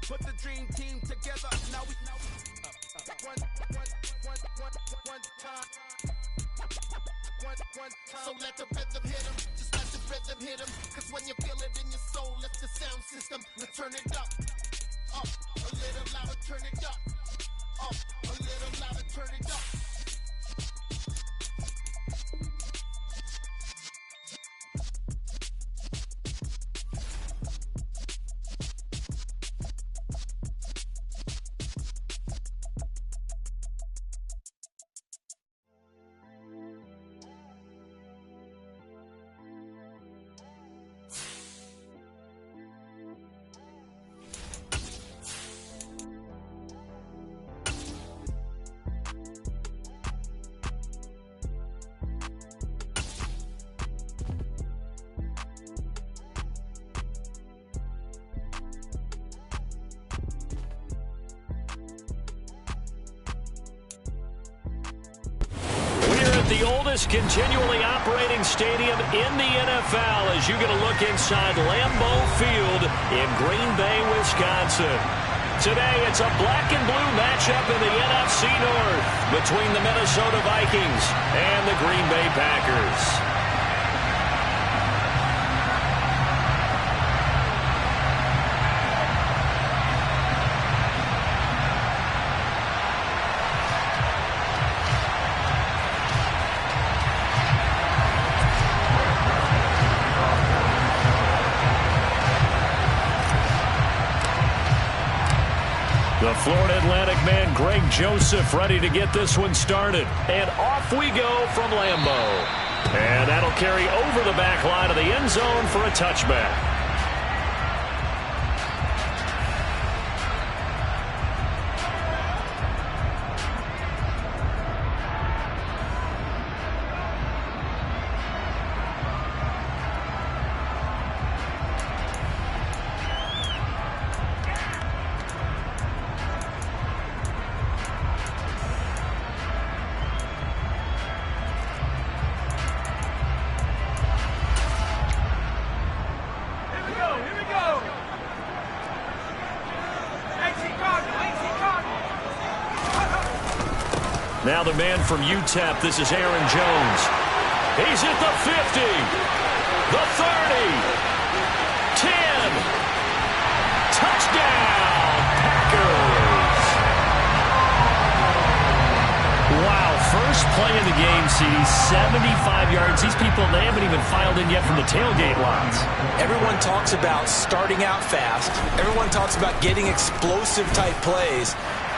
Put the dream team together. Now we one time. So let the rhythm hit 'em. Just let the rhythm hit 'em. 'Cause when you feel it in your soul, it's the sound system. Let's turn it up. Up a little louder, turn it up. Up a little louder, turn it up. The oldest continually operating stadium in the NFL as you get a look inside Lambeau Field in Green Bay, Wisconsin. Today, it's a black and blue matchup in the NFC North between the Minnesota Vikings and the Green Bay Packers. The Florida Atlantic man, Greg Joseph, ready to get this one started. And off we go from Lambeau. And that'll carry over the back line of the end zone for a touchback. Now the man from UTEP, this is Aaron Jones. He's at the 50, the 30, 10. Touchdown, Packers. Wow, first play of the game, CD, 75 yards. These people, they haven't even filed in yet from the tailgate lines. Everyone talks about starting out fast. Everyone talks about getting explosive-type plays.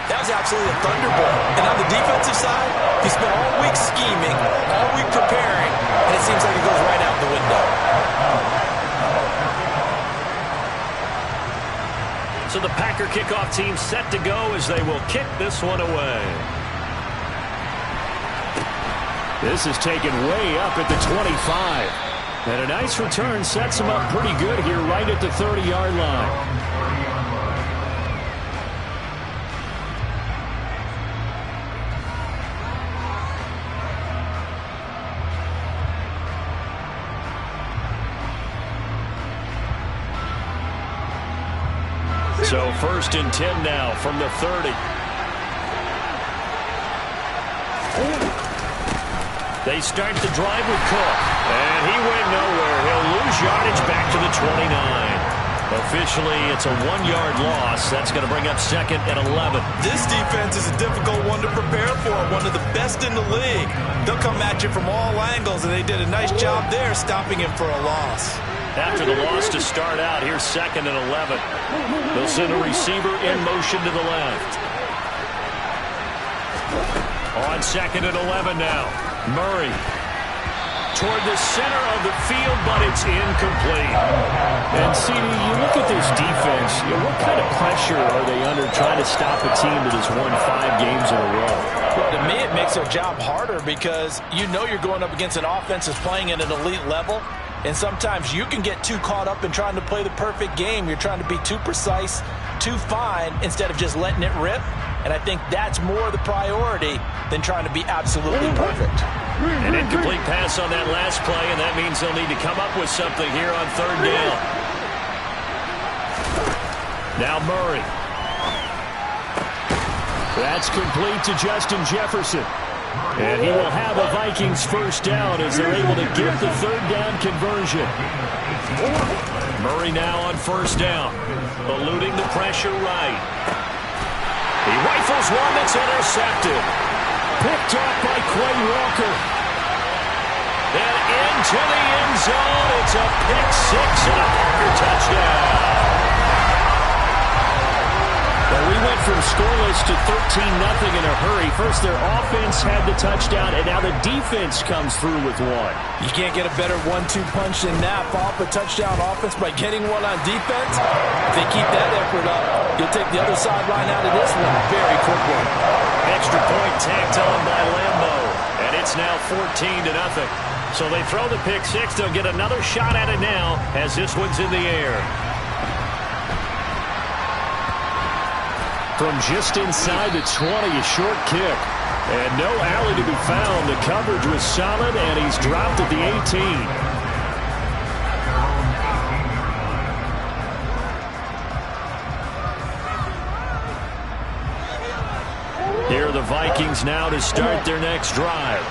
That was absolutely a thunderbolt. And on the defensive side, he spent all week scheming, all week preparing, and it seems like it goes right out the window. So the Packer kickoff team set to go as they will kick this one away. This is taken way up at the 25. And a nice return sets him up pretty good here right at the 30-yard line. So 1st and 10 now from the 30. They start the drive with Cook. And he went nowhere. He'll lose yardage back to the 29. Officially, it's a 1-yard loss. That's going to bring up 2nd and 11. This defense is a difficult one to prepare for. One of the best in the league. They'll come at you from all angles, and they did a nice job there stopping him for a loss. After the loss to start out, here's 2nd and 11. They'll send a receiver in motion to the left. On 2nd and 11 now. Murray toward the center of the field, but it's incomplete. And, CD, you look at this defense, what kind of pressure are they under trying to stop a team that has won 5 games in a row? Well, to me, it makes their job harder because you know you're going up against an offense that's playing at an elite level. And sometimes you can get too caught up in trying to play the perfect game. You're trying to be too precise, too fine, instead of just letting it rip. And I think that's more the priority than trying to be absolutely perfect. An incomplete pass on that last play, and that means they'll need to come up with something here on 3rd down. Now Murray. That's complete to Justin Jefferson. And he will have a Vikings first down as they're able to get the third down conversion. Murray now on first down, eluding the pressure right. He rifles one that's intercepted. Picked off by Quay Walker. And into the end zone. It's a pick six and a Packer touchdown. Well, we went from scoreless to 13-0 in a hurry. First, their offense had the touchdown, and now the defense comes through with one. You can't get a better 1-2 punch than that. Follow up a touchdown offense by getting one on defense. If they keep that effort up, you'll take the other sideline out of this one very quickly. Extra point tacked on by Lambo, and it's now 14-0. So they throw the pick six. They'll get another shot at it now as this one's in the air. From just inside the 20, a short kick. And no alley to be found. The coverage was solid, and he's dropped at the 18. Here are the Vikings now to start their next drive.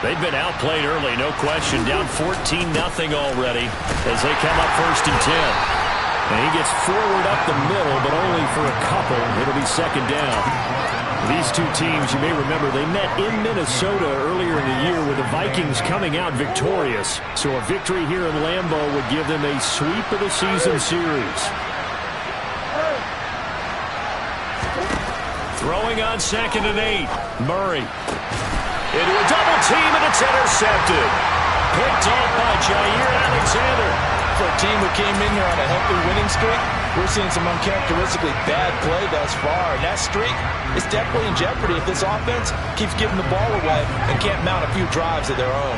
They've been outplayed early, no question. Down 14-0 already as they come up first and 10. And he gets forward up the middle, but only for a couple. It'll be second down. These two teams, you may remember, they met in Minnesota earlier in the year with the Vikings coming out victorious. So a victory here in Lambeau would give them a sweep of the season series. Throwing on 2nd and 8. Murray. Into a double team, and it's intercepted. Picked off by Jair Alexander. For a team who came in here on a healthy winning streak, we're seeing some uncharacteristically bad play thus far. And that streak is definitely in jeopardy if this offense keeps giving the ball away and can't mount a few drives of their own.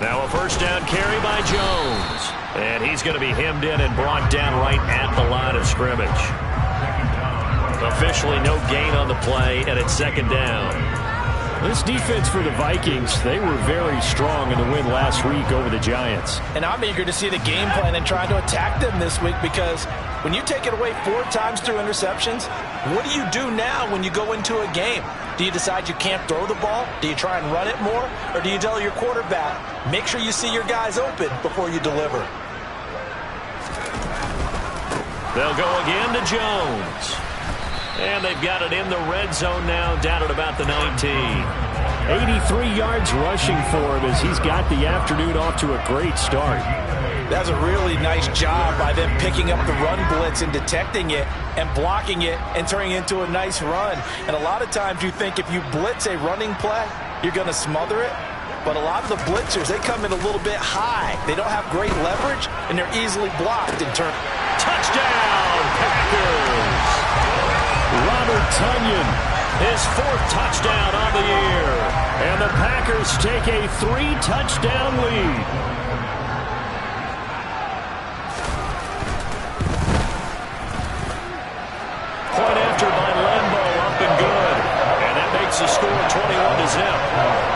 Now a first down carry by Jones. And he's going to be hemmed in and brought down right at the line of scrimmage. Officially no gain on the play, and it's second down. This defense for the Vikings, they were very strong in the win last week over the Giants. And I'm eager to see the game plan and trying to attack them this week, because when you take it away 4 times through interceptions, what do you do now when you go into a game? Do you decide you can't throw the ball? Do you try and run it more? Or do you tell your quarterback, make sure you see your guys open before you deliver? They'll go again to Jones. And they've got it in the red zone now, down at about the 19. 83 yards rushing for him as he's got the afternoon off to a great start. That's a really nice job by them picking up the run blitz and detecting it and blocking it and turning it into a nice run. And a lot of times you think if you blitz a running play, you're going to smother it. But a lot of the blitzers, they come in a little bit high. They don't have great leverage, and they're easily blocked and turned. Touchdown, Packers! Robert Tonyan, his 4th touchdown on the year. And the Packers take a 3-touchdown lead. Point after by Lambo, up and good. And that makes the score 21-0.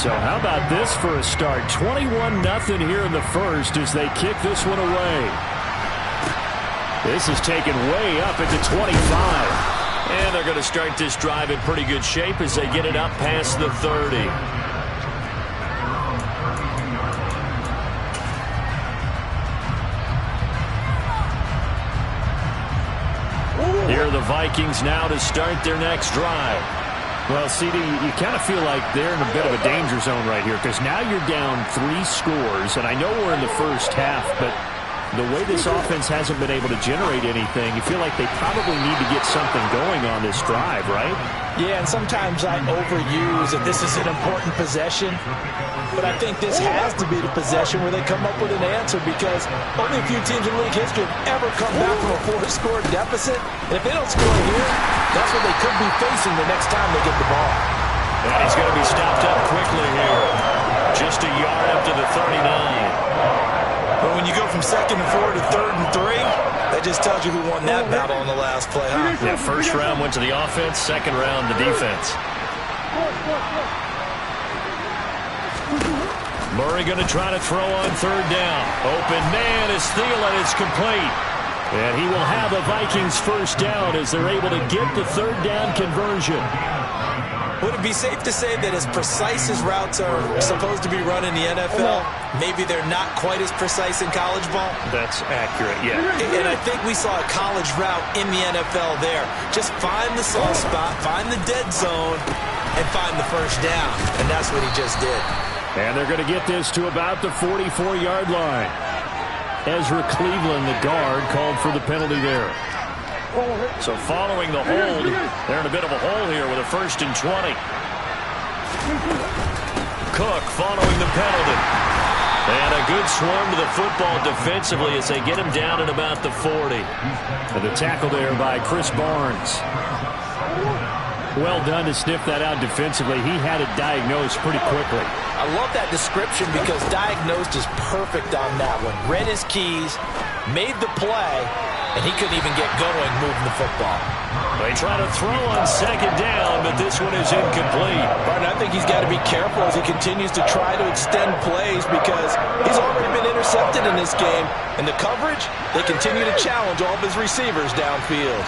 So how about this for a start? 21-0 here in the first as they kick this one away. This is taken way up into 25. And they're going to start this drive in pretty good shape as they get it up past the 30. Here are the Vikings now to start their next drive. Well, CD, you kind of feel like they're in a bit of a danger zone right here because now you're down 3 scores, and I know we're in the first half, but the way this offense hasn't been able to generate anything, you feel like they probably need to get something going on this drive, right? Yeah, and sometimes I overuse that this is an important possession, but I think this has to be the possession where they come up with an answer, because only a few teams in league history have ever come back from a 4-score deficit, and if they don't score here, that's what they could be facing the next time they get the ball. And he's going to be stopped up quickly here. Just a yard up to the 39. But when you go from 2nd and 4 to 3rd and 3, they That just tells you who won that battle on the last play, huh? Yeah, first round went to the offense, second round the defense. Murray going to try to throw on third down. Open man is Thielen. It's complete. And he will have the Vikings first down as they're able to get the third down conversion. Would it be safe to say that as precise as routes are supposed to be run in the NFL, maybe they're not quite as precise in college ball? That's accurate, yeah. And I think we saw a college route in the NFL there. Just find the soft spot, find the dead zone, and find the first down. And that's what he just did. And they're going to get this to about the 44-yard line. Ezra Cleveland, the guard, called for the penalty there. So following the hold, they're in a bit of a hole here with a 1st and 20. Cook following the penalty. And a good swarm to the football defensively as they get him down at about the 40. And the tackle there by Chris Barnes. Well done to sniff that out defensively. He had it diagnosed pretty quickly. I love that description because diagnosed is perfect on that one. Read his keys, made the play, and he couldn't even get going moving the football. They try to throw on second down, but this one is incomplete. Martin, I think he's got to be careful as he continues to try to extend plays because he's already been intercepted in this game. And the coverage, they continue to challenge all of his receivers downfield.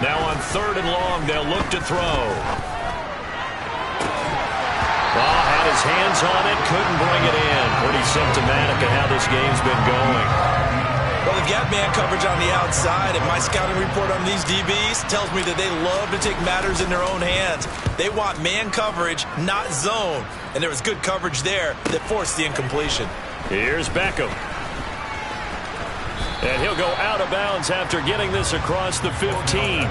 Now on 3rd and long, they'll look to throw. Well, had his hands on it, couldn't bring it in. Pretty symptomatic of how this game's been going. Well, they've got man coverage on the outside, and my scouting report on these DBs tells me that they love to take matters in their own hands. They want man coverage, not zone. And there was good coverage there that forced the incompletion. Here's Beckham. And he'll go out of bounds after getting this across the 15.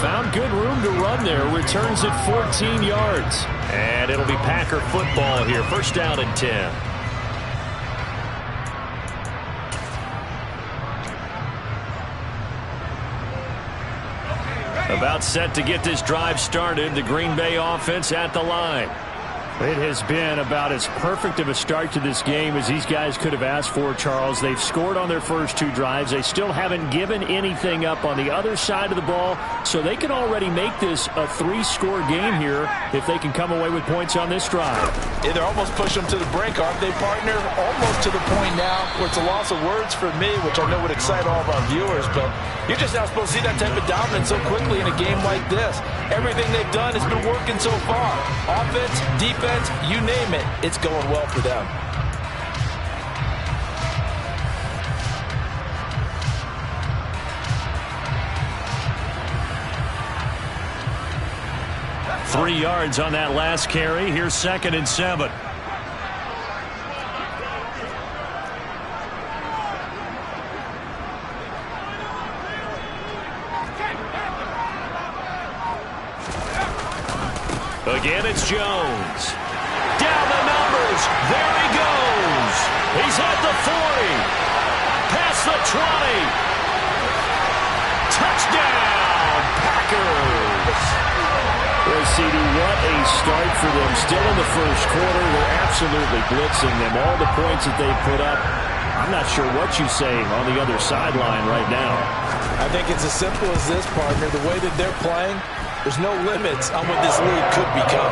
Found good room to run there. Returns it 14 yards. And it'll be Packer football here. First down and 10. About set to get this drive started. The Green Bay offense at the line. It has been about as perfect of a start to this game as these guys could have asked for, Charles. They've scored on their first 2 drives. They still haven't given anything up on the other side of the ball, so they can already make this a 3-score game here if they can come away with points on this drive. Yeah, they're almost pushing them to the brink, aren't they, partner? Almost to the point now where it's a loss of words for me, which I know would excite all of our viewers, but you're just not supposed to see that type of dominance so quickly in a game like this. Everything they've done has been working so far. Offense, defense, you name it, it's going well for them. Three yards on that last carry. Here's 2nd and 7. Again, it's Jones. Down the numbers. There he goes. He's at the 40. Past the 20. Touchdown, Packers. Well, CD, what a start for them. Still in the first quarter. They're absolutely blitzing them. All the points that they've put up. I'm not sure what you say on the other sideline right now. I think it's as simple as this, partner. The way that they're playing, there's no limits on what this league could become.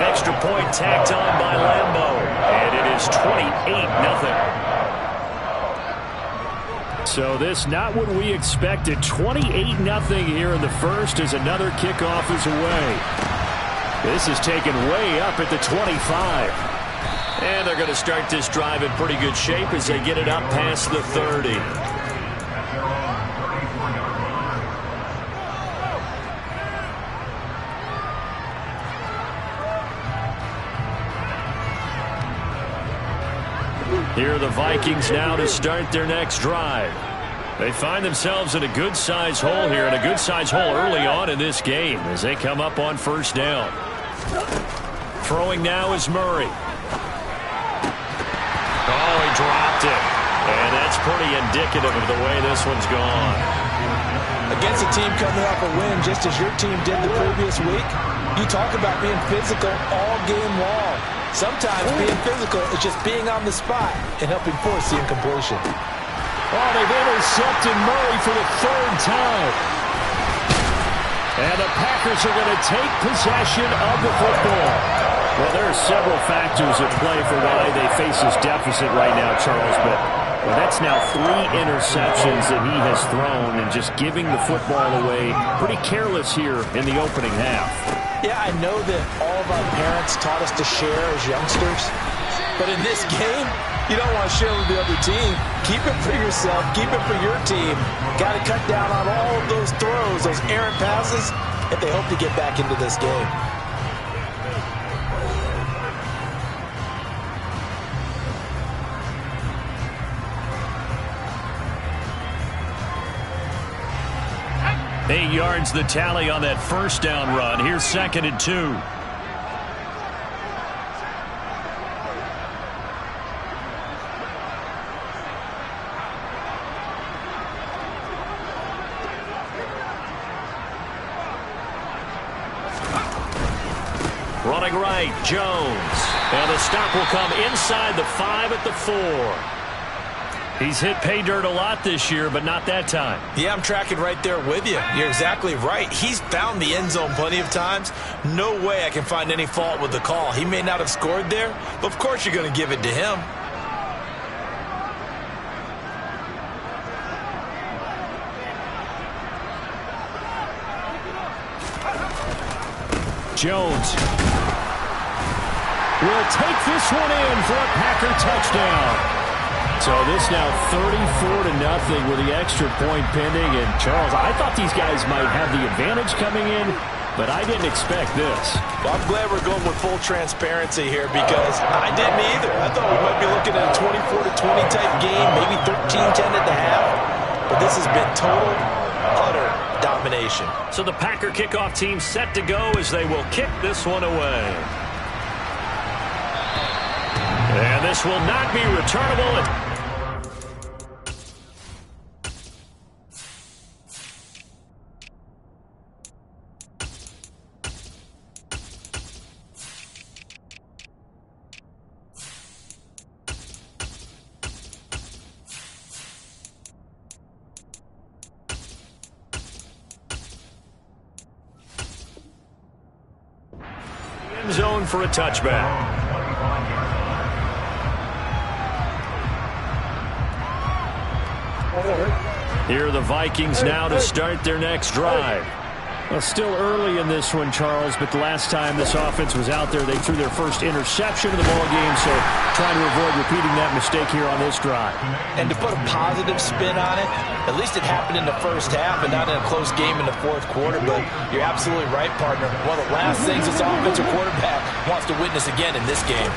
Extra point tacked on by Lambeau. And it is 28-0. So this not what we expected. 28-0 here in the first as another kickoff is away. This is taken way up at the 25. And they're going to start this drive in pretty good shape as they get it up past the 30. Here are the Vikings now to start their next drive. They find themselves in a good-sized hole here, and a good-sized hole early on in this game as they come up on first down. Throwing now is Murray. Oh, he dropped it. And that's pretty indicative of the way this one's gone. Against a team coming off a win, just as your team did the previous week, you talk about being physical all game long. Sometimes being physical is just being on the spot and helping force the incompletion. Oh, they've intercepted Murray for the third time. And the Packers are going to take possession of the football. Well, there are several factors at play for why they face this deficit right now, Charles, but well, that's now 3 interceptions that he has thrown and just giving the football away. Pretty careless here in the opening half. Yeah, I know that all of our parents taught us to share as youngsters, but in this game, you don't want to share with the other team. Keep it for yourself. Keep it for your team. Got to cut down on all of those throws, those errant passes, if they hope to get back into this game. Eight yards the tally on that first down run. Here's 2nd and 2. Running right, Jones. And the stop will come inside the 5 at the 4. He's hit pay dirt a lot this year, but not that time. Yeah, I'm tracking right there with you. You're exactly right. He's found the end zone plenty of times. No way I can find any fault with the call. He may not have scored there, but of course you're going to give it to him. Jones will take this one in for a Packer touchdown. So this now 34-0 with the extra point pending. And Charles, I thought these guys might have the advantage coming in, but I didn't expect this. Well, I'm glad we're going with full transparency here because I didn't either. I thought we might be looking at a 24-20 type game, maybe 13-10 at the half. But this has been total, utter domination. So the Packer kickoff team set to go as they will kick this one away. And this will not be returnable. End zone for a touchback. Here are the Vikings now to start their next drive. Well, still early in this one, Charles, but the last time this offense was out there, they threw their first interception of the ball game, so trying to avoid repeating that mistake here on this drive. And to put a positive spin on it, at least it happened in the first half and not in a close game in the fourth quarter, but you're absolutely right, partner. One of the last things this offensive quarterback wants to witness again in this game.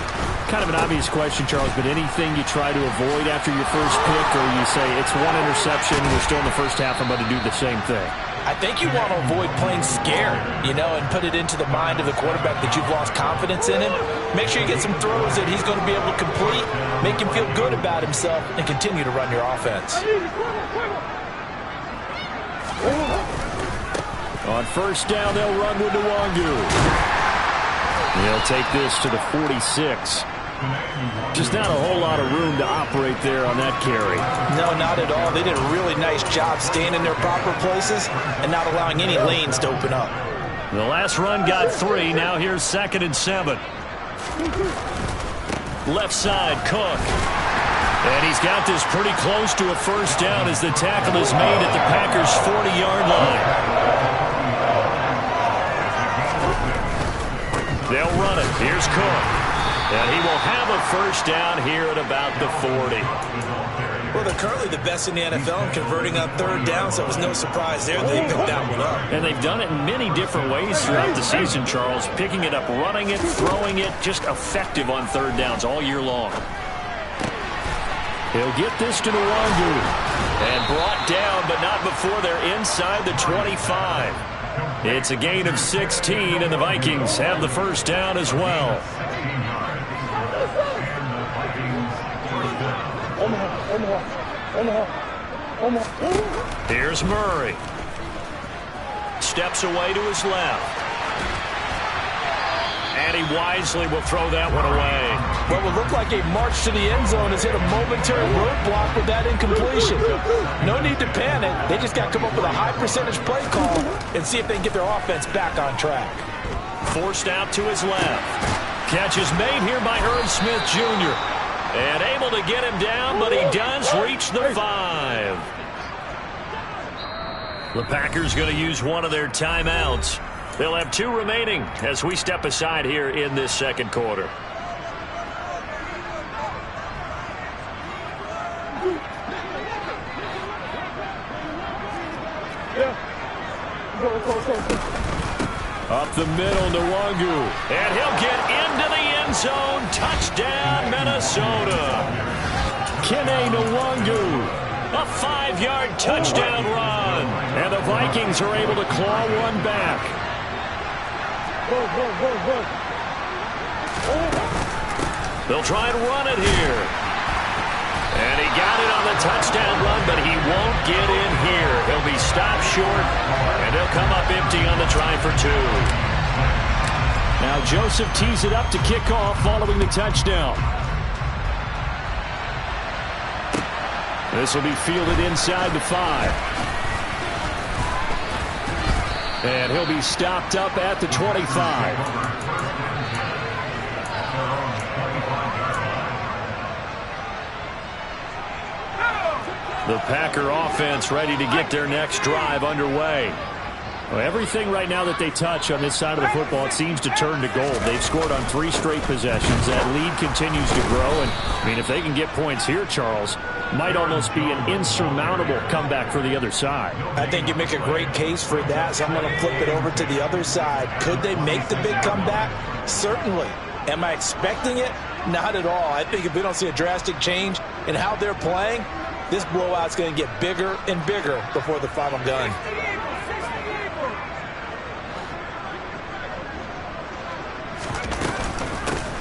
Kind of an obvious question, Charles, but anything you try to avoid after your first pick, or you say it's one interception, we're still in the first half, I'm going to do the same thing? I think you want to avoid playing scared, and put it into the mind of the quarterback that you've lost confidence in him. Make sure you get some throws that he's going to be able to complete, make him feel good about himself, and continue to run your offense. On first down, they'll run with Nwangu. He'll take this to the 46. Just not a whole lot of room to operate there on that carry. No, not at all. They did a really nice job staying in their proper places and not allowing any lanes to open up. The last run got 3. Now here's 2nd and 7. Left side, Cook. And he's got this pretty close to a first down as the tackle is made at the Packers' 40-yard line. They'll run it. Here's Cook. And he will have a first down here at about the 40. Well, they're currently the best in the NFL in converting on third down, so it was no surprise there they picked that one up. And they've done it in many different ways throughout the season, Charles. Picking it up, running it, throwing it, just effective on third downs all year long. He'll get this to Nwangu. And brought down, but not before they're inside the 25. It's a gain of 16, and the Vikings have the first down as well. Here's Murray. Steps away to his left. And he wisely will throw that one away. What would look like a march to the end zone has hit a momentary roadblock with that incompletion. No need to panic. They just got to come up with a high percentage play call and see if they can get their offense back on track. Forced out to his left. Catch is made here by Herb Smith Jr. And able to get him down, but he does reach the 5. The Packers going to use one of their timeouts. They'll have 2 remaining as we step aside here in this second quarter. Up the middle, Nwangu. And he'll get into the end zone. Touchdown, Minnesota. Kene Nwangu. A 5-yard touchdown run. And the Vikings are able to claw one back. They'll try and run it here. And he got it on the touchdown run, but he won't get in here. He'll be stopped short, and he'll come up empty on the try for 2. Now Joseph tees it up to kick off following the touchdown. This will be fielded inside the 5. And he'll be stopped up at the 25. The Packer offense ready to get their next drive underway. Well, everything right now that they touch on this side of the football, it seems to turn to gold. They've scored on 3 straight possessions. That lead continues to grow. And, I mean, if they can get points here, Charles, might almost be an insurmountable comeback for the other side. I think you make a great case for that, so I'm going to flip it over to the other side. Could they make the big comeback? Certainly. Am I expecting it? Not at all. I think if we don't see a drastic change in how they're playing, this blowout's going to get bigger and bigger before the final gun.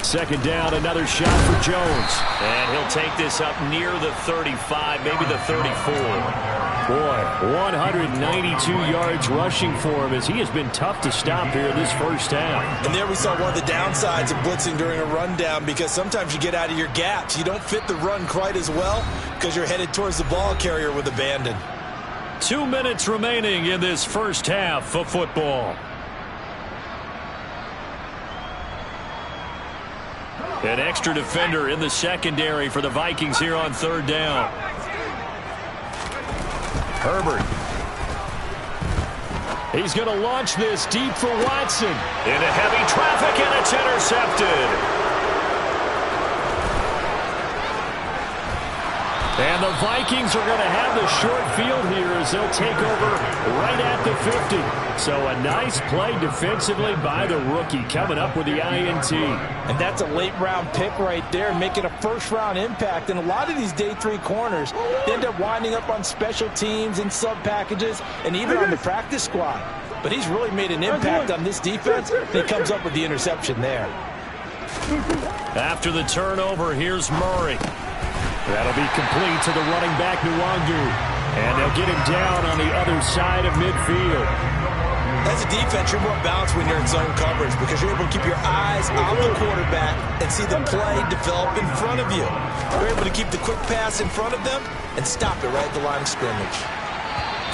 Second down, another shot for Jones. And he'll take this up near the 35, maybe the 34. Boy, 192 yards rushing for him as he has been tough to stop here this first half. And there we saw one of the downsides of blitzing during a rundown, because sometimes you get out of your gaps. You don't fit the run quite as well because you're headed towards the ball carrier with abandon. 2 minutes remaining in this first half of football. An extra defender in the secondary for the Vikings here on 3rd down. Herbert. He's going to launch this deep for Watson. Into heavy traffic, and it's intercepted. And the Vikings are going to have the short field here as they'll take over right at the 50. So a nice play defensively by the rookie coming up with the INT. And that's a late-round pick right there, making a first-round impact. And a lot of these day 3 corners end up winding up on special teams and sub-packages and even on the practice squad. But he's really made an impact on this defense, and he comes up with the interception there. After the turnover, here's Murray. That'll be complete to the running back, Nwangu. And they'll get him down on the other side of midfield. As a defense, you're more balanced when you're in zone coverage because you're able to keep your eyes on the quarterback and see the play develop in front of you. You're able to keep the quick pass in front of them and stop it right at the line of scrimmage.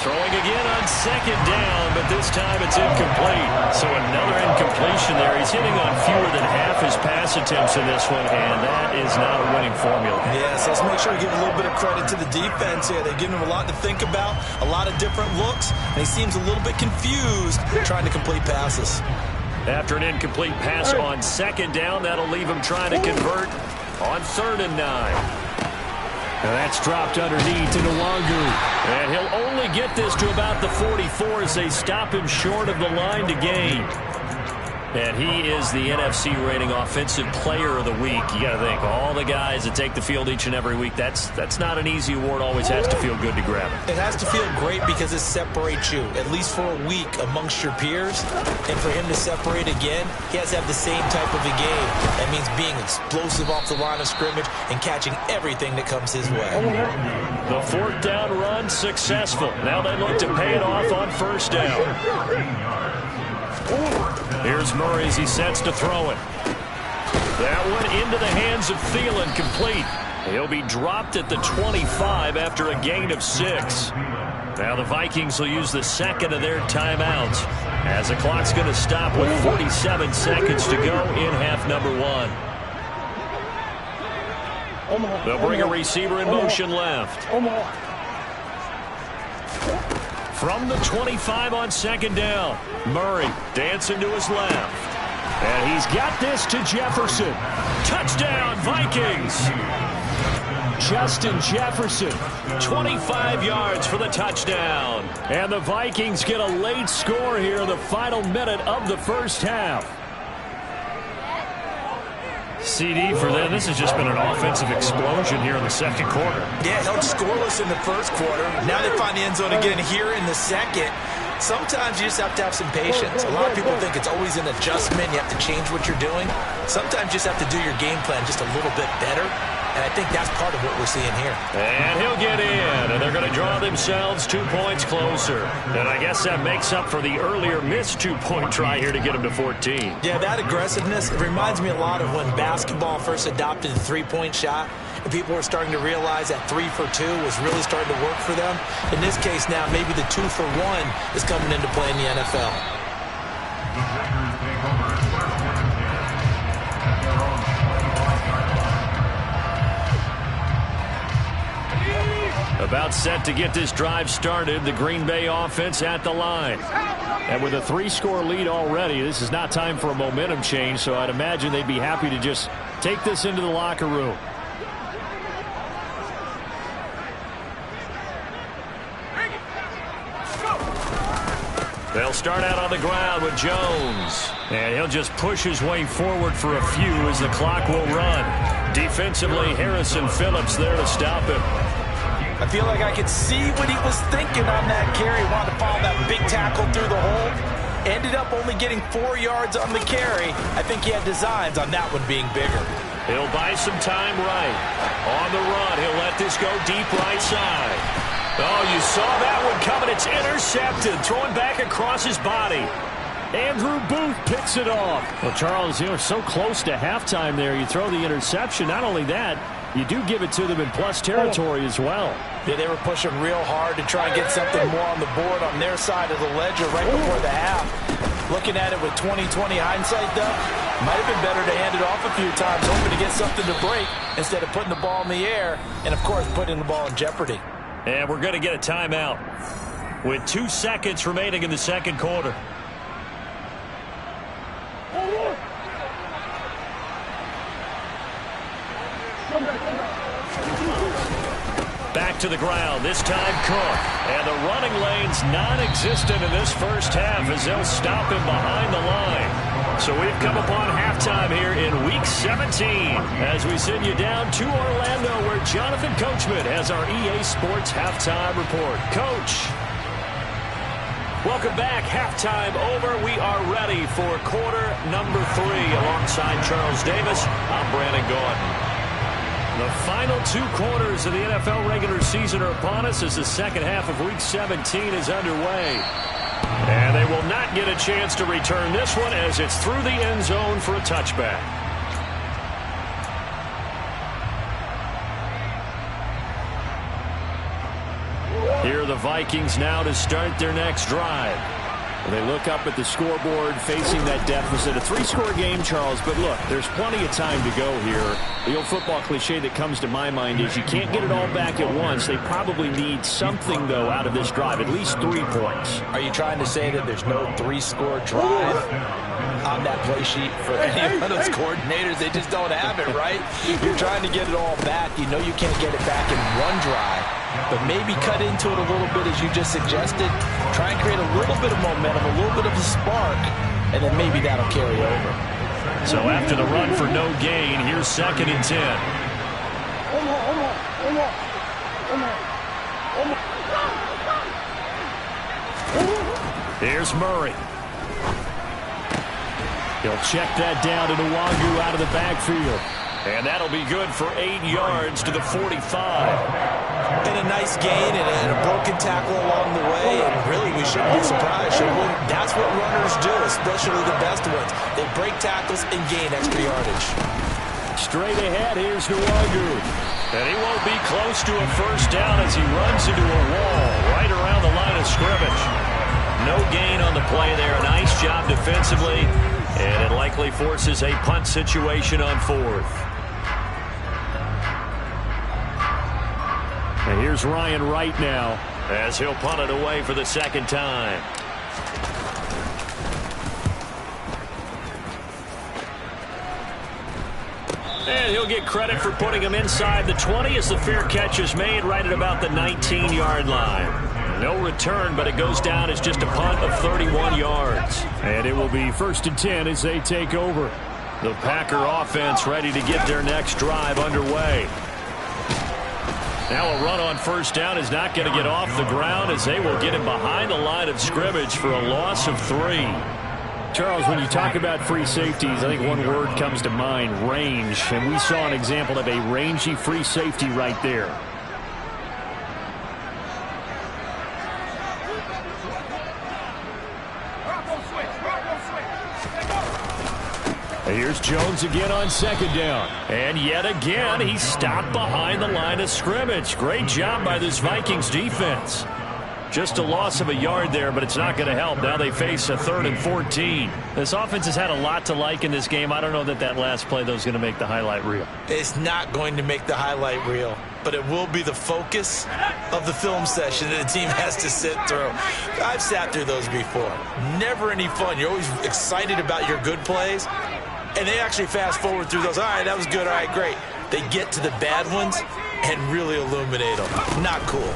Throwing again on 2nd down, but this time it's incomplete. So another incompletion there. He's hitting on fewer than half his pass attempts in this one, and that is not a winning formula. Yes, let's make sure we give a little bit of credit to the defense here. They've given him a lot to think about, a lot of different looks, and he seems a little bit confused trying to complete passes. After an incomplete pass on 2nd down, that'll leave him trying to convert on 3rd and 9. And that's dropped underneath to Nwangu. And he'll only get this to about the 44 as they stop him short of the line to gain. And he is the NFC rating offensive player of the week. You got to think, all the guys that take the field each and every week, that's not an easy award. Always has to feel good to grab it. It has to feel great because it separates you, at least for a week, amongst your peers. And for him to separate again, he has to have the same type of a game. That means being explosive off the line of scrimmage and catching everything that comes his way. The 4th down run successful. Now they look to pay it off on 1st down. Here's Murray as he sets to throw it. That one into the hands of Thielen, complete. He'll be dropped at the 25 after a gain of 6. Now the Vikings will use the second of their timeouts as the clock's going to stop with 47 seconds to go in half number 1. They'll bring a receiver in motion left. From the 25 on second down, Murray dancing to his left. And he's got this to Jefferson. Touchdown, Vikings! Justin Jefferson, 25 yards for the touchdown. And the Vikings get a late score here in the final minute of the first half. CD for them. This has just been an offensive explosion here in the second quarter. Yeah, held scoreless in the first quarter. Now they find the end zone again here in the second. Sometimes you just have to have some patience. A lot of people think it's always an adjustment. You have to change what you're doing. Sometimes you just have to do your game plan just a little bit better. And I think that's part of what we're seeing here. And he'll get in, and they're going to draw themselves 2 points closer. And I guess that makes up for the earlier missed 2-point try here to get them to 14. Yeah, that aggressiveness, it reminds me a lot of when basketball first adopted the three-point shot. And people were starting to realize that 3 for 2 was really starting to work for them. In this case now, maybe the 2 for 1 is coming into play in the NFL. About set to get this drive started, the Green Bay offense at the line. And with a 3-score lead already, this is not time for a momentum change, so I'd imagine they'd be happy to just take this into the locker room. They'll start out on the ground with Jones. And he'll just push his way forward for a few as the clock will run. Defensively, Harrison Phillips there to stop him. I feel like I could see what he was thinking on that carry. Wanted to follow that big tackle through the hole. Ended up only getting 4 yards on the carry. I think he had designs on that one being bigger. He'll buy some time right. On the run, he'll let this go deep right side. Oh, you saw that one coming. It's intercepted. Throwing back across his body. Andrew Booth picks it off. Well, Charles, you know, so close to halftime there. You throw the interception. Not only that, you do give it to them in plus territory as well. Yeah, they were pushing real hard to try and get something more on the board on their side of the ledger right before the half. Looking at it with 20/20 hindsight, though, might have been better to hand it off a few times, hoping to get something to break instead of putting the ball in the air and, of course, putting the ball in jeopardy. And we're going to get a timeout with 2 seconds remaining in the second quarter. Back to the ground, this time Cook. And the running lane's non-existent in this first half as they'll stop him behind the line. So we've come upon halftime here in Week 17 as we send you down to Orlando where Jonathan Coachman has our EA Sports Halftime Report. Coach. Welcome back. Halftime over. We are ready for quarter number 3 alongside Charles Davis. I'm Brandon Gordon. The final 2 quarters of the NFL regular season are upon us as the second half of Week 17 is underway. And they will not get a chance to return this one as it's through the end zone for a touchback. Here are the Vikings now to start their next drive. They look up at the scoreboard facing that deficit. A 3-score game, Charles, but look, there's plenty of time to go here. The old football cliche that comes to my mind is you can't get it all back at once. They probably need something, though, out of this drive, at least 3 points. Are you trying to say that there's no 3-score drive on that play sheet for any of those coordinators? They just don't have it, right? You're trying to get it all back. You know you can't get it back in one drive. But maybe cut into it a little bit as you just suggested. Try and create a little bit of momentum, a little bit of a spark, and then maybe that'll carry over. So after the run for no gain, here's 2nd and 10. Here's Murray. He'll check that down to Nwangu out of the backfield. And that'll be good for 8 yards to the 45. And a nice gain and a broken tackle along the way. And really, we shouldn't be surprised, should we? That's what runners do, especially the best ones. They break tackles and gain extra yardage. Straight ahead, here's Nwagu. And he won't be close to a first down as he runs into a wall right around the line of scrimmage. No gain on the play there. Nice job defensively. And it likely forces a punt situation on 4th. And here's Ryan Wright now as he'll punt it away for the second time. And he'll get credit for putting him inside the 20 as the fair catch is made right at about the 19-yard line. No return, but it goes down as just a punt of 31 yards. And it will be 1st and 10 as they take over. The Packer offense ready to get their next drive underway. Now a run on first down is not going to get off the ground as they will get him behind the line of scrimmage for a loss of 3. Charles, when you talk about free safeties, I think one word comes to mind, range. And we saw an example of a rangy free safety right there. Here's Jones again on second down. And yet again, he stopped behind the line of scrimmage. Great job by this Vikings defense. Just a loss of a yard there, but it's not going to help. Now they face a 3rd and 14. This offense has had a lot to like in this game. I don't know that last play, though, is going to make the highlight reel. It's not going to make the highlight reel, but it will be the focus of the film session that the team has to sit through. I've sat through those before. Never any fun. You're always excited about your good plays, and they actually fast forward through those. All right, that was good. All right, great. They get to the bad ones and really illuminate them. Not cool.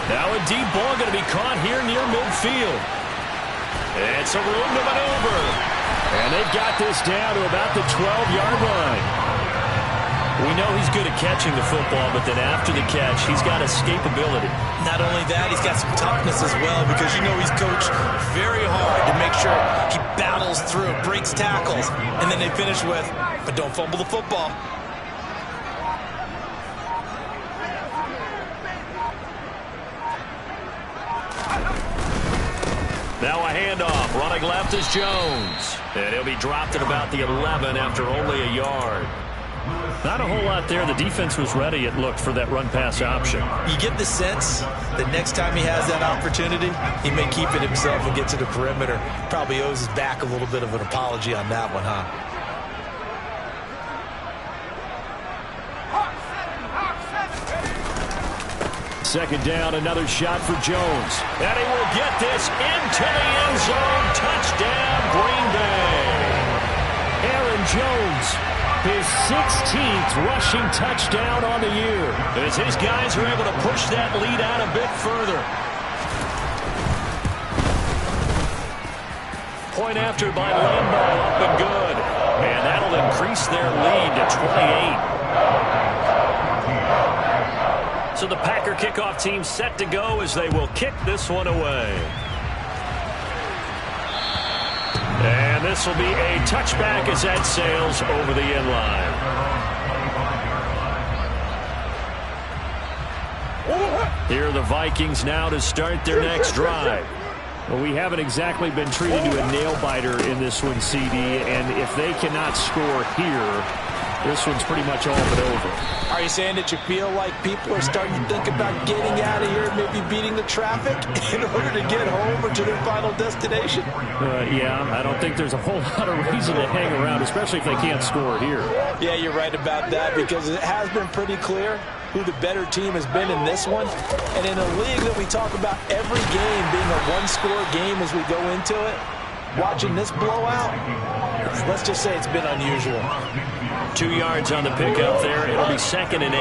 Now a deep ball going to be caught here near midfield. It's a room to maneuver. And they've got this down to about the 12-yard line. We know he's good at catching the football, but then after the catch, he's got escapability. Not only that, he's got some toughness as well because you know he's coached very hard to make sure he battles through, breaks tackles, and then they finish with, but don't fumble the football. Now a handoff. Running left is Jones. And he'll be dropped at about the 11 after only a yard. Not a whole lot there. The defense was ready, it looked, for that run-pass option. You get the sense that next time he has that opportunity, he may keep it himself and get to the perimeter. Probably owes his back a little bit of an apology on that one, huh? Second down, another shot for Jones. And he will get this into the end zone. Touchdown, Green Bay. Aaron Jones, his 16th rushing touchdown on the year. As his guys are able to push that lead out a bit further. Point after by Lambo, up and good. And that'll increase their lead to 28. So the Packer kickoff team set to go as they will kick this one away. And this will be a touchback as that sails over the end line. Here are the Vikings now to start their next drive. Well, we haven't exactly been treated to a nail-biter in this one, CD, and if they cannot score here, this one's pretty much all but over. Are you saying that you feel like people are starting to think about getting out of here, maybe beating the traffic in order to get home or to their final destination? Yeah, I don't think there's a whole lot of reason to hang around, especially if they can't score here. Yeah, you're right about that because it has been pretty clear who the better team has been in this one. And in a league that we talk about every game being a one-score game as we go into it, watching this blowout, let's just say it's been unusual. 2 yards on the pickup there. It'll be 2nd and 8.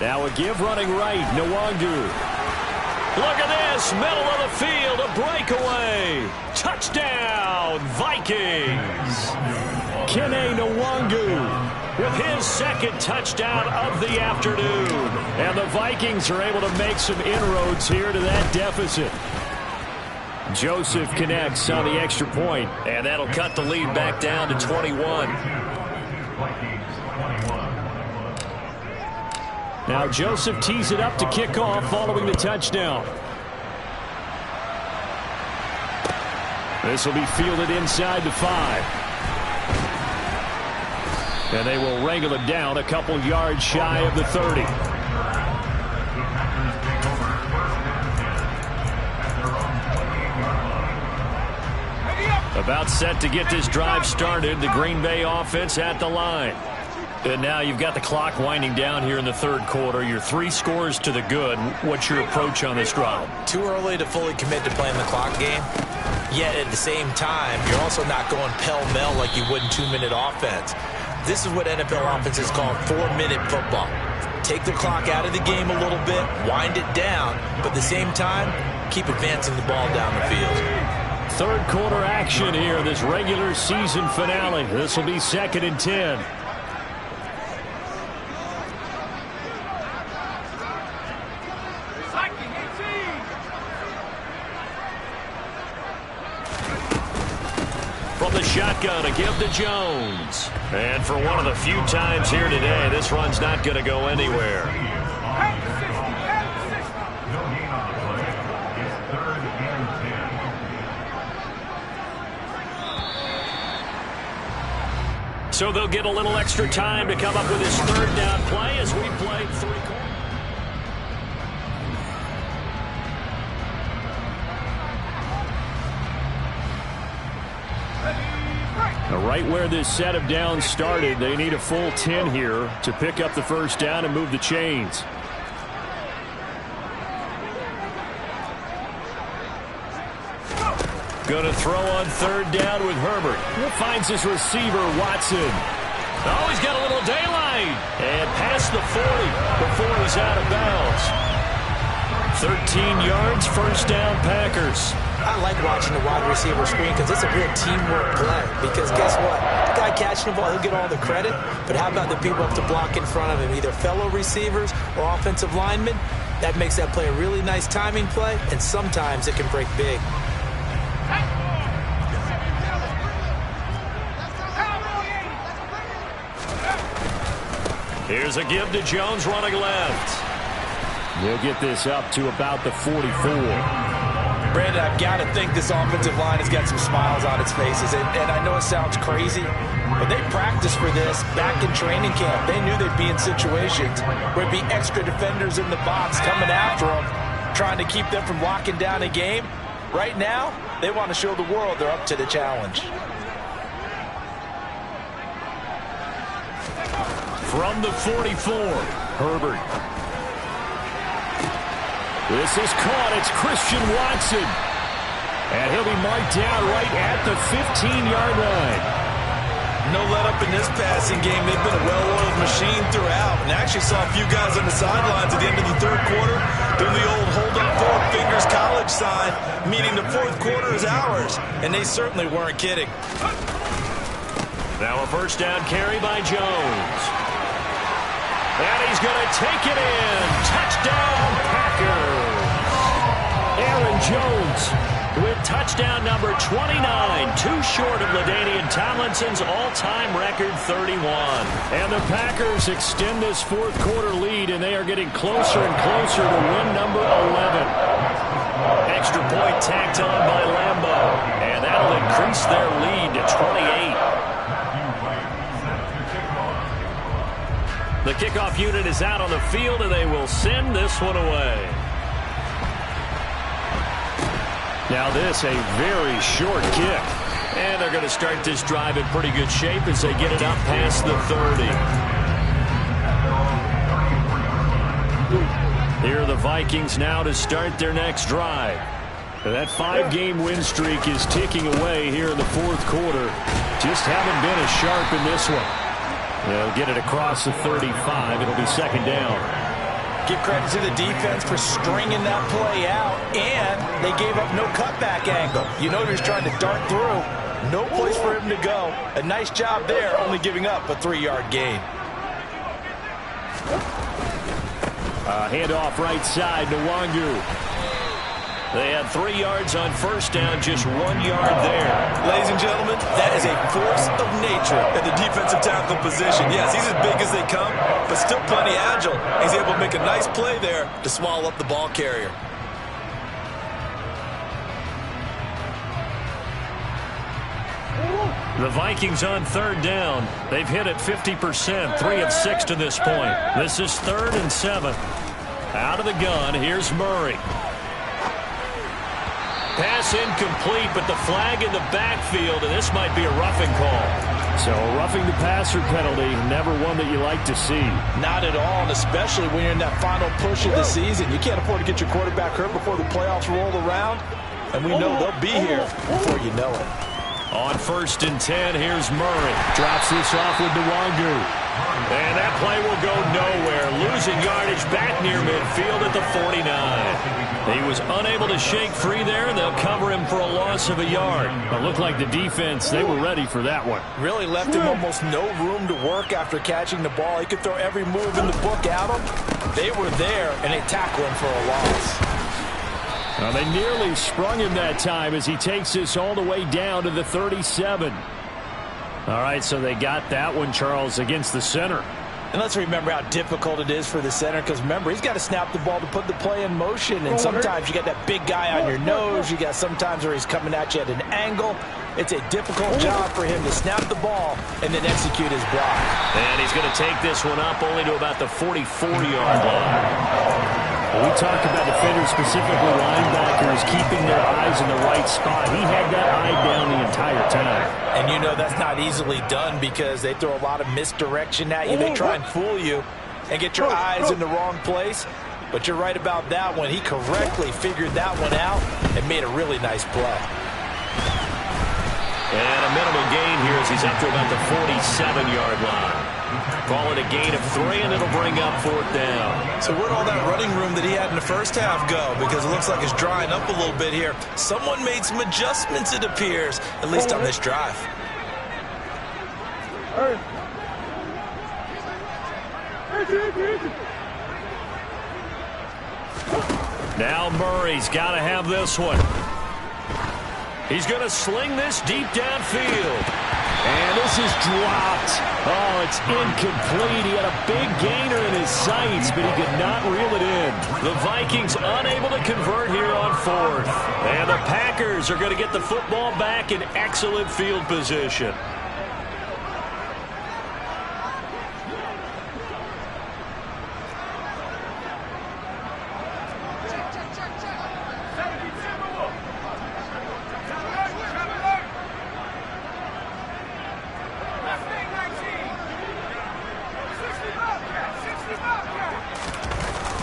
Now a give running right. Nwagu. Look at this. Middle of the field. A breakaway. Touchdown, Vikings. Kene Nwagu with his second touchdown of the afternoon. And the Vikings are able to make some inroads here to that deficit. Joseph connects on the extra point, and that'll cut the lead back down to 21. Now Joseph tees it up to kick off following the touchdown. This will be fielded inside the 5. And they will wrangle it down a couple yards shy of the 30. About set to get this drive started. The Green Bay offense at the line. And now you've got the clock winding down here in the third quarter. You're 3 scores to the good. What's your approach on this drive? Too early to fully commit to playing the clock game. Yet at the same time, you're also not going pell-mell like you would in 2-minute offense. This is what NFL offenses call 4-minute football. Take the clock out of the game a little bit, wind it down, but at the same time, keep advancing the ball down the field. Third quarter action here, this regular season finale. This will be 2nd and 10. From the shotgun, a give to Jones. And for one of the few times here today, this run's not going to go anywhere. So they'll get a little extra time to come up with his third down play as we play 3 quarters. Right where this set of downs started, they need a full 10 here to pick up the first down and move the chains. Going to throw on third down with Herbert. Finds his receiver, Watson. Oh, he's got a little daylight. And past the 40 before he's out of bounds. 13 yards, first down, Packers. I like watching the wide receiver screen because it's a real teamwork play. Because guess what? The guy catching the ball, he'll get all the credit. But how about the people up to block in front of him, either fellow receivers or offensive linemen? That makes that play a really nice timing play, and sometimes it can break big. Here's a give to Jones running left. They'll get this up to about the 44. Brandon, I've got to think this offensive line has got some smiles on its faces. And I know it sounds crazy, but they practiced for this back in training camp. They knew they'd be in situations where there'd be extra defenders in the box coming after them, trying to keep them from locking down a game. Right now, they want to show the world they're up to the challenge. From the 44, Herbert. This is caught. It's Christian Watson. And he'll be marked down right at the 15-yard line. No let up in this passing game. They've been a well-oiled machine throughout. And actually saw a few guys on the sidelines at the end of the third quarter doing the old hold up 4 fingers college sign, meaning the fourth quarter is ours. And they certainly weren't kidding. Now a first down carry by Jones. And he's going to take it in. Touchdown, Packers. Aaron Jones with touchdown number 29. Too short of LaDainian Tomlinson's all-time record 31. And the Packers extend this fourth quarter lead, and they are getting closer and closer to win number 11. Extra point tacked on by Lambo. And that'll increase their lead to 28. The kickoff unit is out on the field, and they will send this one away. Now this, a very short kick. And they're going to start this drive in pretty good shape as they get it up past the 30. Here are the Vikings now to start their next drive. That 5-game win streak is ticking away here in the fourth quarter. Just haven't been as sharp in this one. They'll get it across the 35. It'll be second down. Give credit to the defense for stringing that play out, and they gave up no cutback angle. You know, they're just trying to dart through. No place for him to go. A nice job there, only giving up a 3-yard gain. Handoff right side to Wangu. They had 3 yards on first down, just 1 yard there. Ladies and gentlemen, that is a force of nature at the defensive tackle position. Yes, he's as big as they come, but still plenty agile. He's able to make a nice play there to swallow up the ball carrier. The Vikings on third down. They've hit it 50%, 3 of 6 to this point. This is 3rd and 7. Out of the gun, here's Murray. Pass incomplete, but the flag in the backfield, and this might be a roughing call. So a roughing the passer penalty, never one that you like to see. Not at all, and especially when you're in that final push of the season. You can't afford to get your quarterback hurt before the playoffs roll around, and we know they'll be here before you know it. On 1st and 10, here's Murray. Drops this off with Nwangu. And that play will go nowhere. Losing yardage back near midfield at the 49. He was unable to shake free there, and they'll cover him for a loss of a yard. It looked like the defense, they were ready for that one. Really left him almost no room to work after catching the ball. He could throw every move in the book at him. They were there, and they tackled him for a loss. Well, they nearly sprung him that time as he takes this all the way down to the 37. All right, so they got that one, Charles, against the center. And let's remember how difficult it is for the center, because remember, he's got to snap the ball to put the play in motion, and sometimes you got that big guy on your nose. You got sometimes where he's coming at you at an angle. It's a difficult job for him to snap the ball and then execute his block. And he's going to take this one up only to about the 44-yard line. We talked about defenders, specifically linebackers, keeping their eyes in the right spot. He had that eye down the entire time. And you know that's not easily done because they throw a lot of misdirection at you. They try and fool you and get your eyes in the wrong place. But you're right about that one. He correctly figured that one out and made a really nice play. And a minimum gain here as he's up to about the 47-yard line. Call it a gain of 3, and it'll bring up 4th down. So where'd all that running room that he had in the first half go? Because it looks like it's drying up a little bit here. Someone made some adjustments, it appears, at least on this drive. Now Murray's got to have this one. He's going to sling this deep downfield. And this is dropped. Oh, it's incomplete. He had a big gainer in his sights, but he could not reel it in. The Vikings unable to convert here on 4th. And the Packers are going to get the football back in excellent field position.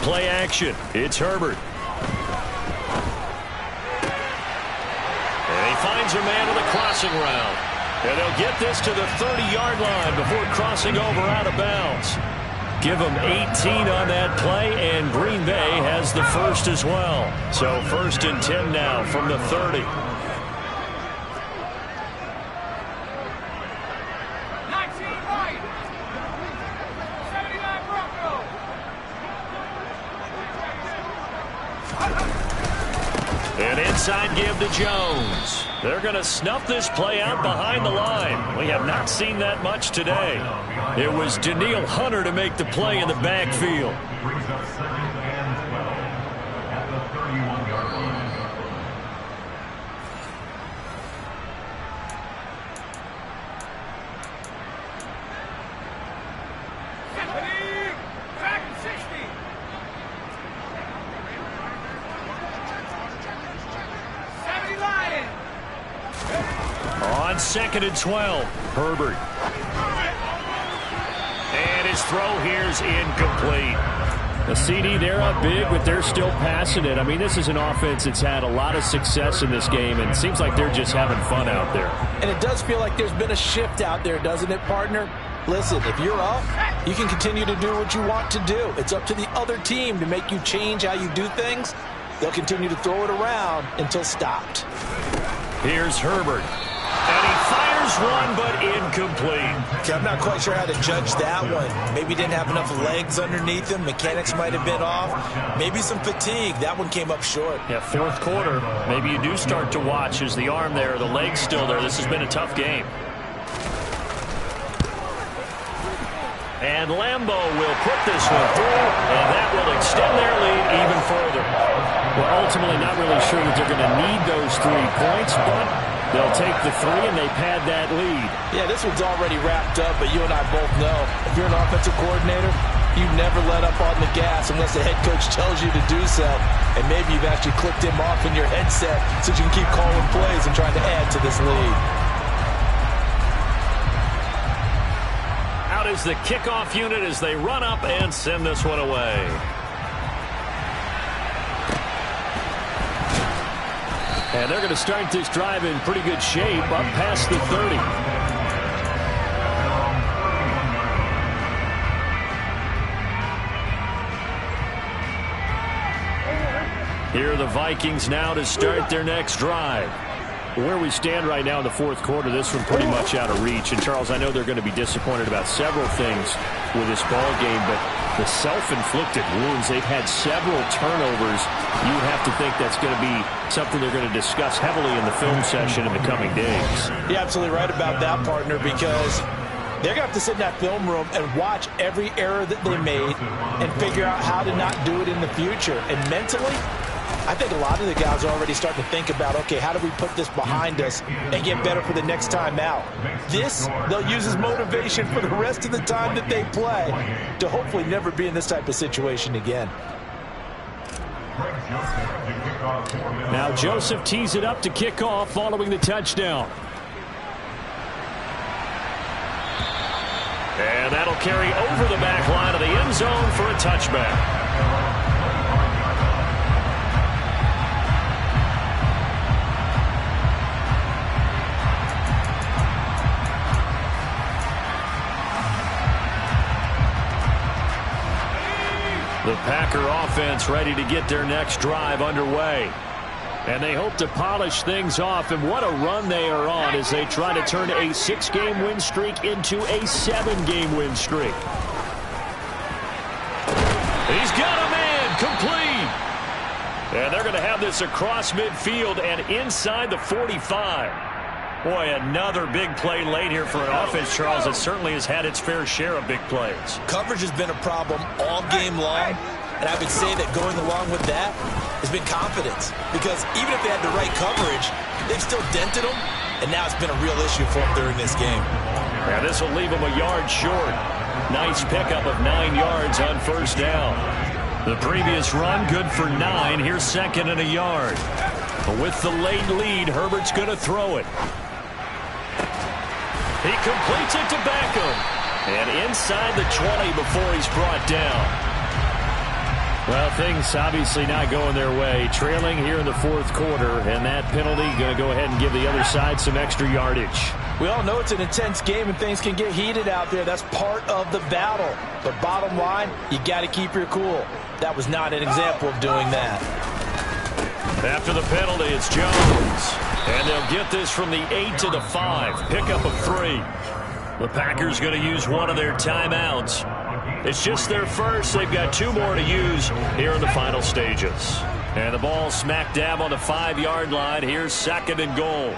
Play action. It's Herbert. And he finds a man on the crossing route. And they'll get this to the 30-yard line before crossing over out of bounds. Give them 18 on that play, and Green Bay has the first as well. So 1st and 10 now from the 30. An inside give to Jones. They're going to snuff this play out behind the line. We have not seen that much today. It was Daniil Hunter to make the play in the backfield. On 2nd and 12, Herbert. And his throw here's incomplete. The CD, they're up big, but they're still passing it. I mean, this is an offense that's had a lot of success in this game, and it seems like they're just having fun out there. And it does feel like there's been a shift out there, doesn't it, partner? Listen, if you're up, you can continue to do what you want to do. It's up to the other team to make you change how you do things. They'll continue to throw it around until stopped. Here's Herbert. And he fires Here's one, but incomplete. Okay, I'm not quite sure how to judge that one. Maybe didn't have enough legs underneath him. Mechanics might have been off. Maybe some fatigue. That one came up short. Yeah, fourth quarter. Maybe you do start to watch. Is the arm there, the leg's still there. This has been a tough game. And Lambeau will put this one through, and that will extend their lead even further. Well, ultimately not really sure that they're going to need those 3 points, but they'll take the 3 and they pad that lead. Yeah, this one's already wrapped up, but you and I both know if you're an offensive coordinator, you never let up on the gas unless the head coach tells you to do so. And maybe you've actually clicked him off in your headset so you can keep calling plays and trying to add to this lead. Out is the kickoff unit as they run up and send this one away. And they're going to start this drive in pretty good shape up past the 30. Here are the Vikings now to start their next drive. Where we stand right now in the fourth quarter, this one pretty much out of reach. And, Charles, I know they're going to be disappointed about several things with this ball game, but the self-inflicted wounds, they've had several turnovers. You would have to think that's going to be something they're going to discuss heavily in the film session in the coming days. You're absolutely right about that, partner, because they're going to have to sit in that film room and watch every error that they made and figure out how to not do it in the future. And mentally, I think a lot of the guys are already starting to think about, okay, how do we put this behind us and get better for the next time out? This, they'll use as motivation for the rest of the time that they play to hopefully never be in this type of situation again. Now Joseph tees it up to kick off following the touchdown. And that'll carry over the back line of the end zone for a touchback. The Packer offense ready to get their next drive underway. And they hope to polish things off, and what a run they are on as they try to turn a 6-game win streak into a 7-game win streak. He's got a man, complete. And they're going to have this across midfield and inside the 45. Boy, another big play late here for an offense, Charles, that certainly has had its fair share of big plays. Coverage has been a problem all game long, and I would say that going along with that has been confidence. Because even if they had the right coverage, they've still dented them, and now it's been a real issue for them during this game. Yeah, this will leave them a yard short. Nice pickup of 9 yards on first down. The previous run, good for 9. Here's second and a yard. But with the late lead, Herbert's going to throw it. He completes it to Beckham. And inside the 20 before he's brought down. Well, things obviously not going their way. Trailing here in the fourth quarter, and that penalty going to go ahead and give the other side some extra yardage. We all know it's an intense game and things can get heated out there. That's part of the battle. But bottom line, you got to keep your cool. That was not an example of doing that. After the penalty, it's Jones. And they'll get this from the 8 to the 5. Pickup of 3. The Packers going to use one of their timeouts. It's just their first. They've got 2 more to use here in the final stages. And the ball smack dab on the 5-yard line. Here's second and goal.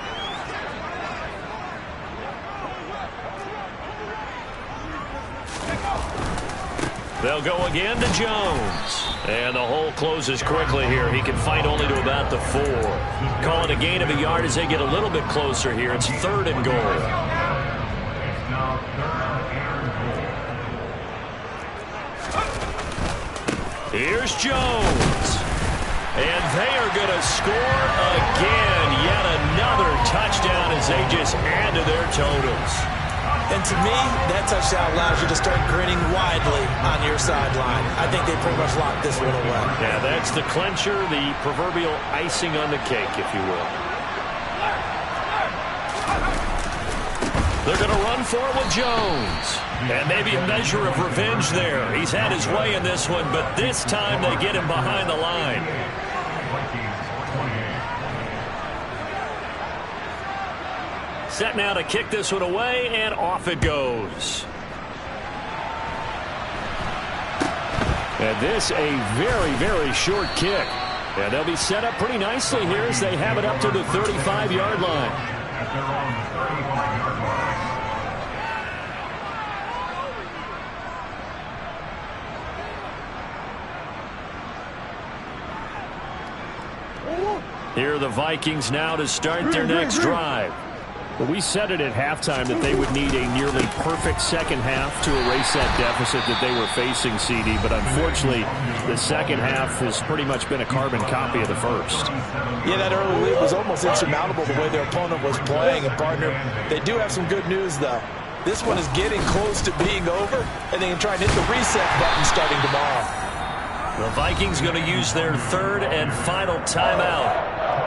They'll go again to Jones. And the hole closes quickly here. He can fight only to about the 4. Call it a gain of a yard as they get a little bit closer here. It's third and goal. Here's Jones. And they are going to score again. Yet another touchdown as they just add to their totals. And to me, that touchdown allows you to start grinning widely on your sideline. I think they pretty much locked this one away. Yeah, that's the clincher, the proverbial icing on the cake, if you will. They're going to run for it with Jones. And maybe a measure of revenge there. He's had his way in this one, but this time they get him behind the line. Set now to kick this one away, and off it goes. And this a very, very short kick. And they'll be set up pretty nicely here as they have it up to the 35-yard line. Here are the Vikings now to start their next drive. Well, we said it at halftime that they would need a nearly perfect second half to erase that deficit that they were facing, CD. But unfortunately, the second half has pretty much been a carbon copy of the first. Yeah, that early lead was almost insurmountable the way their opponent was playing. And, partner, they do have some good news, though. This one is getting close to being over, and they can try and hit the reset button starting tomorrow. The Vikings going to use their third and final timeout,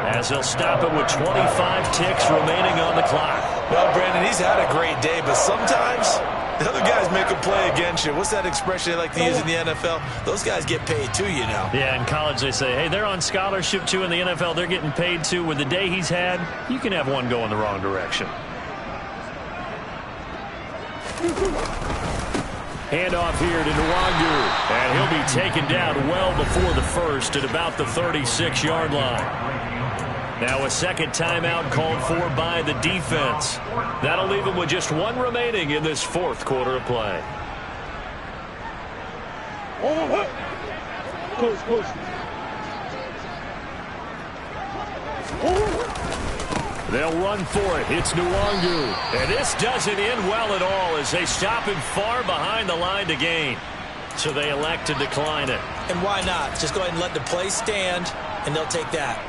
as they'll stop it with 25 ticks remaining on the clock. Well, Brandon, he's had a great day, but sometimes the other guys make a play against you. What's that expression they like to use in the NFL? Those guys get paid too, you know. Yeah, in college they say, hey, they're on scholarship too. In the NFL, they're getting paid too. With the day he's had, you can have one go in the wrong direction. Handoff here to Nwangu, and he'll be taken down well before the first at about the 36-yard line. Now a second timeout called for by the defense. That'll leave him with just one remaining in this fourth quarter of play. They'll run for it. It's Nwangu. And this doesn't end well at all as they stop him far behind the line to gain. So they elect to decline it. And why not? Just go ahead and let the play stand, and they'll take that.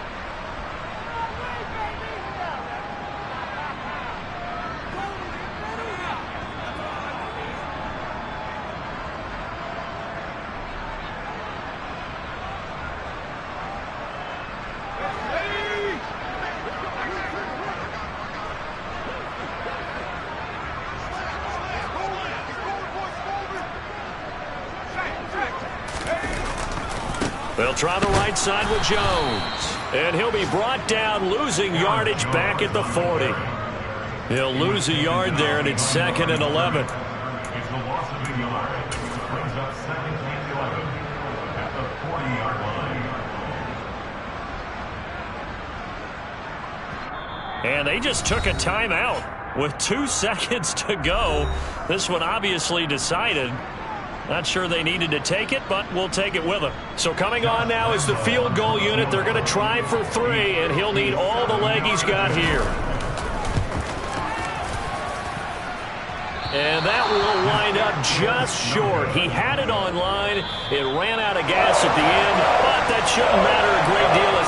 They'll try the right side with Jones. And he'll be brought down, losing yardage back at the 40. He'll lose a yard there, and it's 2nd and 11. And they just took a timeout with 2 seconds to go. This one obviously decided. Not sure they needed to take it, but we'll take it with them. So coming on now is the field goal unit. They're going to try for 3, and he'll need all the leg he's got here. And that will wind up just short. He had it on line. It ran out of gas at the end, but that shouldn't matter a great deal.